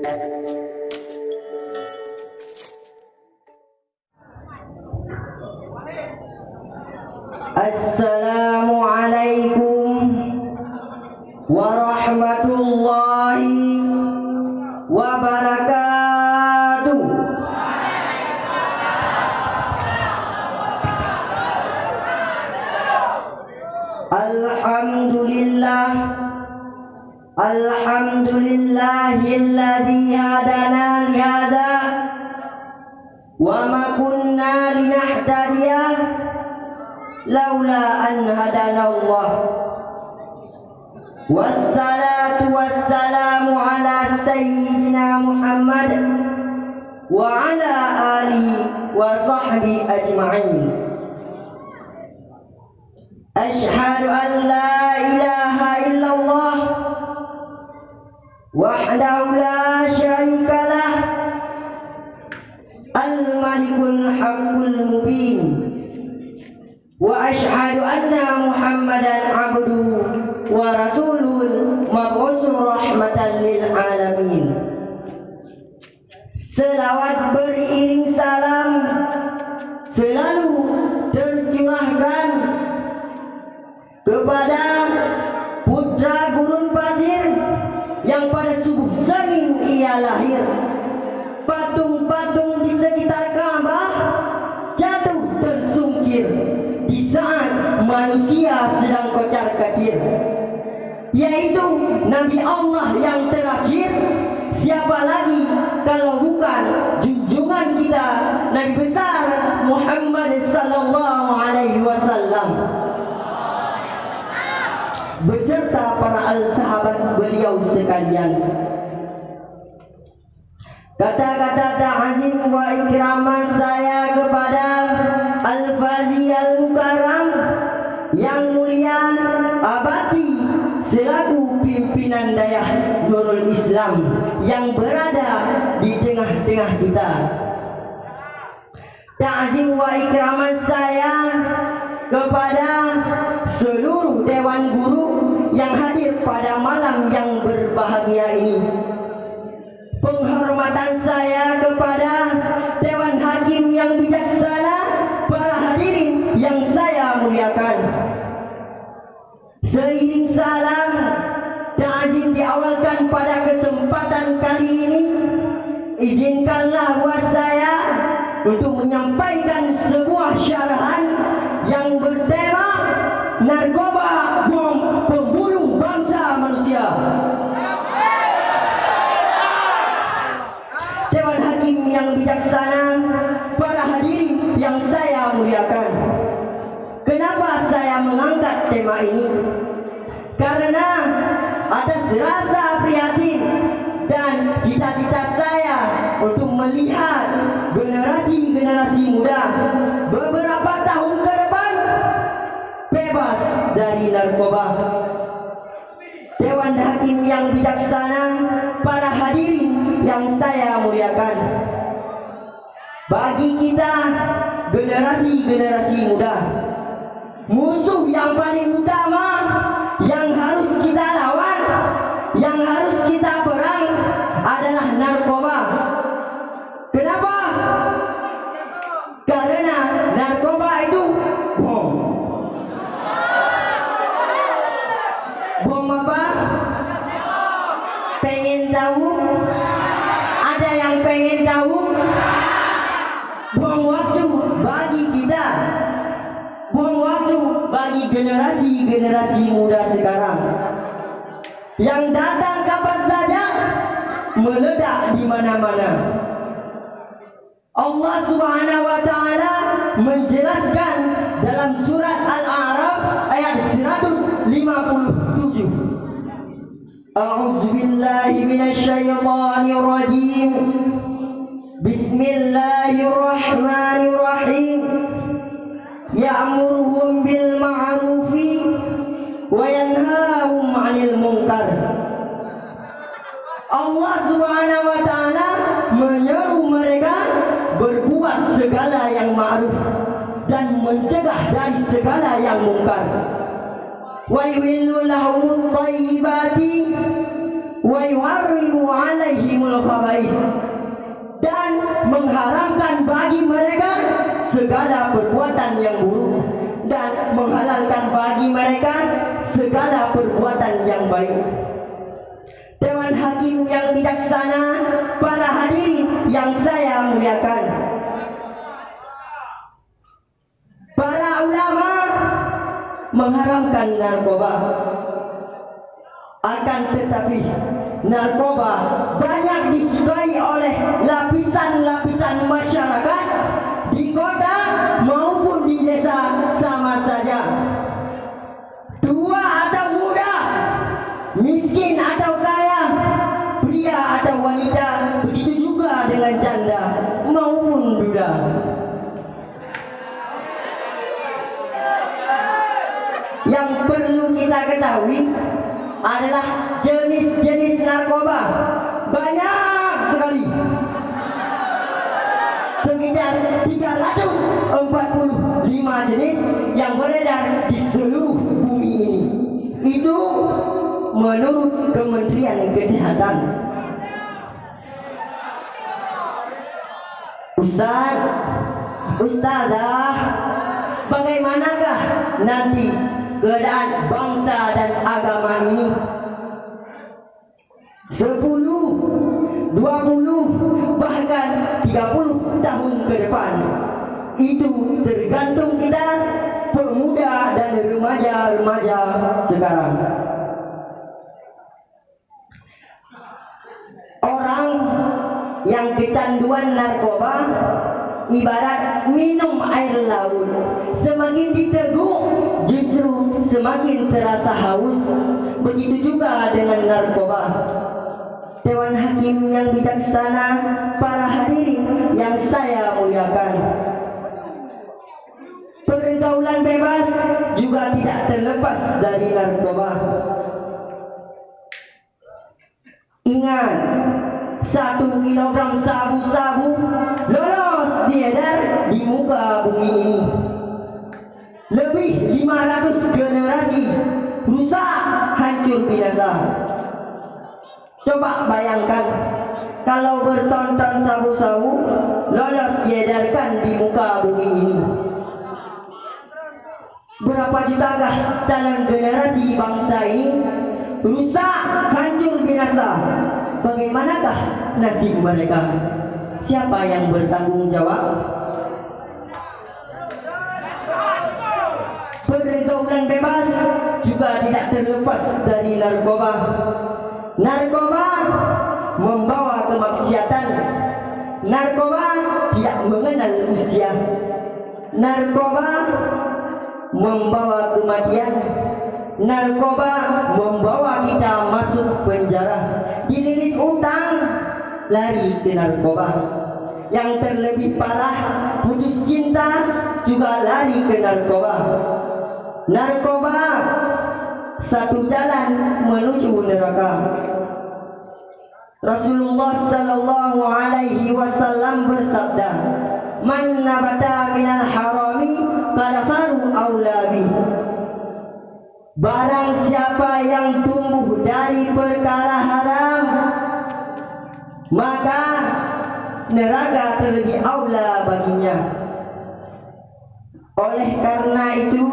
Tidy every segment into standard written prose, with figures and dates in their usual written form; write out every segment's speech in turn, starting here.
Assalamualaikum warahmatullahi wabarakatuh. Alhamdulillahilladzi hadana li hadza wa ma kunna linahtadiya laula an hadanallah. Wassalatu wassalamu ala sayyidina Muhammad wa ala alihi wa sahbihi ajma'in. Ashhadu an la ilaha illallah wahdahu la syarika lah, al-malikul haqqul mubin, wa ashhadu anna Muhammadan abduhu wa rasulul mab'utsur rahmatan lil alamin. Selawat beriring salam selalu tercurahkan kepada putra gurun pasir yang pada subuh senin ia lahir. Patung-patung di sekitar Ka'bah jatuh tersungkir di saat manusia sedang kocar-kacir, yaitu Nabi Allah yang terakhir. Siapa lagi kalau bukan junjungan kita Nabi besar Muhammad sallallahu alaihi wasallam beserta para al-sahabat beliau sekalian. Kata-kata ta'zim wa ikramah saya kepada Al-Fazi Al-Mukarram yang mulia abadi selaku pimpinan dayah Nurul Islam yang berada di tengah-tengah kita. Ta'zim wa ikramah saya kepada seluruh dewan guru yang hadir pada malam yang berbahagia ini. Penghormatan saya kepada dewan hakim yang bijaksana, para hadirin yang saya muliakan. Seiring salam ta'zim diawalkan pada kesempatan kali ini, izinkanlah buat saya untuk menyampaikan sebuah syarahan yang bertema narkoba bom pembunuh bangsa manusia. Dewan hakim yang bijaksana, para hadirin yang saya muliakan. Kenapa saya mengangkat tema ini? Karena atas rasa prihatin dan cita-cita saya untuk melihat generasi-generasi muda beberapa tahun ke depan bebas dari narkoba. Dewan hakim yang bijaksana, para hadirin yang saya muliakan, bagi kita generasi-generasi muda, musuh yang paling utama yang harus kita lawan, yang harus kita perang adalah narkoba. Kenapa? Karena narkoba itu bom. Bom apa? Pengen tahu? Ada yang pengen tahu? Bom waktu bagi kita, bom waktu bagi generasi-generasi muda sekarang yang datang kapan saja, meledak di mana-mana. Allah Subhanahu wa taala menjelaskan dalam surat Al-A'raf ayat 157. A'udzubillahi minasyaitonir rajim. Bismillahirrahmanirrahim. Ya'muruhum bil ma'rufi wa yanhahum 'anil munkar. Allah Subhanahu wa taala menyeru mereka berbuat segala yang ma'ruf dan mencegah dari segala yang mungkar. Wa yuhillu lahumut thayyibati wa wa yuharrimu alaihimul khaba'is, dan mengharamkan bagi mereka segala perbuatan yang buruk dan menghalalkan bagi mereka segala perbuatan yang baik. Dewan Hakim yang bijaksana, para hadirin yang saya muliakan, para ulama mengharamkan narkoba. Akan tetapi narkoba banyak disukai oleh lapisan-lapisan masyarakat di kota maupun di desa sama saja. Tua atau muda, miskin atau kaya, pria atau wanita, begitu juga dengan janda maupun duda. Yang perlu kita ketahui adalah jenis-jenis narkoba banyak sekali, sekitar 345 jenis yang beredar di seluruh bumi ini. Itu menurut Kementerian Kesehatan. Ustazah, bagaimanakah nanti keadaan bangsa dan agama ini 10, 20, bahkan 30 tahun ke depan? Itu tergantung kita pemuda dan remaja-remaja sekarang. Orang yang kecanduan narkoba ibarat minum air laut, semakin diteguk justru semakin terasa haus. Begitu juga dengan narkoba. Dewan Hakim yang bijaksana, para hadirin yang saya muliakan, pergaulan bebas juga tidak terlepas dari narkoba. Ingat, 1 kilogram sabu-sabu lolos diedar di muka bumi ini. Lebih 500 generasi rusak, hancur binasa. Coba bayangkan kalau bertonton sabu-sabu lolos diedarkan di muka bumi ini. Berapa jutakah calon generasi bangsa ini rusak, hancur binasa? Bagaimanakah nasib mereka? Siapa yang bertanggung jawab? Pergaulan bebas juga tidak terlepas dari narkoba. Narkoba membawa kemaksiatan. Narkoba tidak mengenal usia. Narkoba membawa kematian. Narkoba membawa kita masuk penjara, dililit utang, lari ke narkoba. Yang terlebih parah, putus cinta juga lari ke narkoba. Narkoba satu jalan menuju neraka. Rasulullah sallallahu alaihi wasallam bersabda, "Man nabata minal harami fadakhalu aulabi." Barang siapa yang tumbuh dari perkara haram, maka neraka terlebih aula baginya. Oleh karena itu,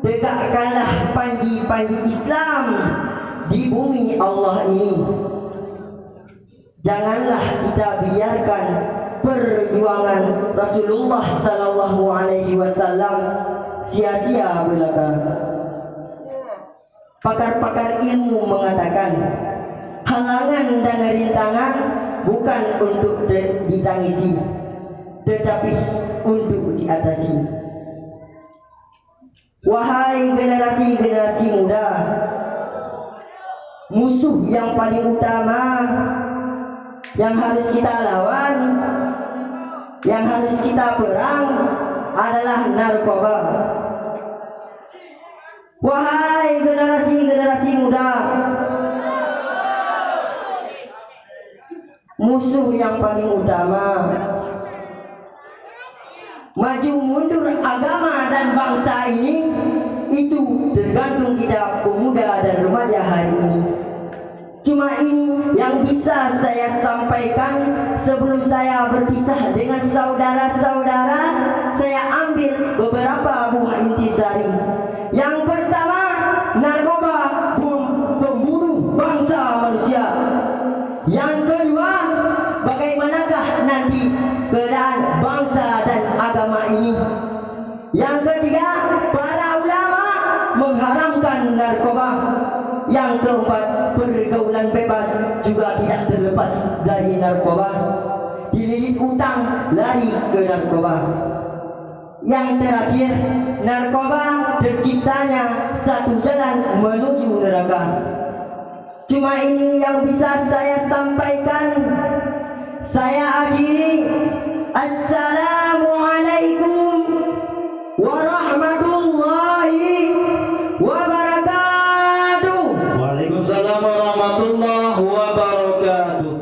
tegakkanlah panji-panji Islam di bumi Allah ini. Janganlah kita biarkan perjuangan Rasulullah sallallahu alaihi wasallam sia-sia belaka. Pakar-pakar ilmu mengatakan, halangan dan rintangan bukan untuk ditangisi, tetapi untuk diatasi. Wahai generasi-generasi muda, musuh yang paling utama yang harus kita lawan, yang harus kita perang adalah narkoba. Wahai generasi-generasi muda, musuh yang paling utama, maju mundur agama dan bangsa ini, itu tergantung kita pemuda dan remaja hari ini. Cuma Cuma ini yang bisa saya sampaikan. Sebelum saya berpisah dengan saudara-saudara, saya ambil beberapa buah intisari. Yang pertama, narkoba pembunuh bangsa manusia. Yang kedua, bagaimanakah nanti keadaan bangsa dan agama ini. Yang ketiga, para ulama mengharamkan narkoba. Yang keempat, pergaulan bebas juga tidak terlepas dari narkoba. Dililit utang, lari ke narkoba. Yang terakhir, narkoba terciptanya satu jalan menuju neraka. Cuma ini yang bisa saya sampaikan. Saya akhiri. Assalamualaikum warahmatullahi wabarakatuh. Waalaikumsalam warahmatullahi wabarakatuh.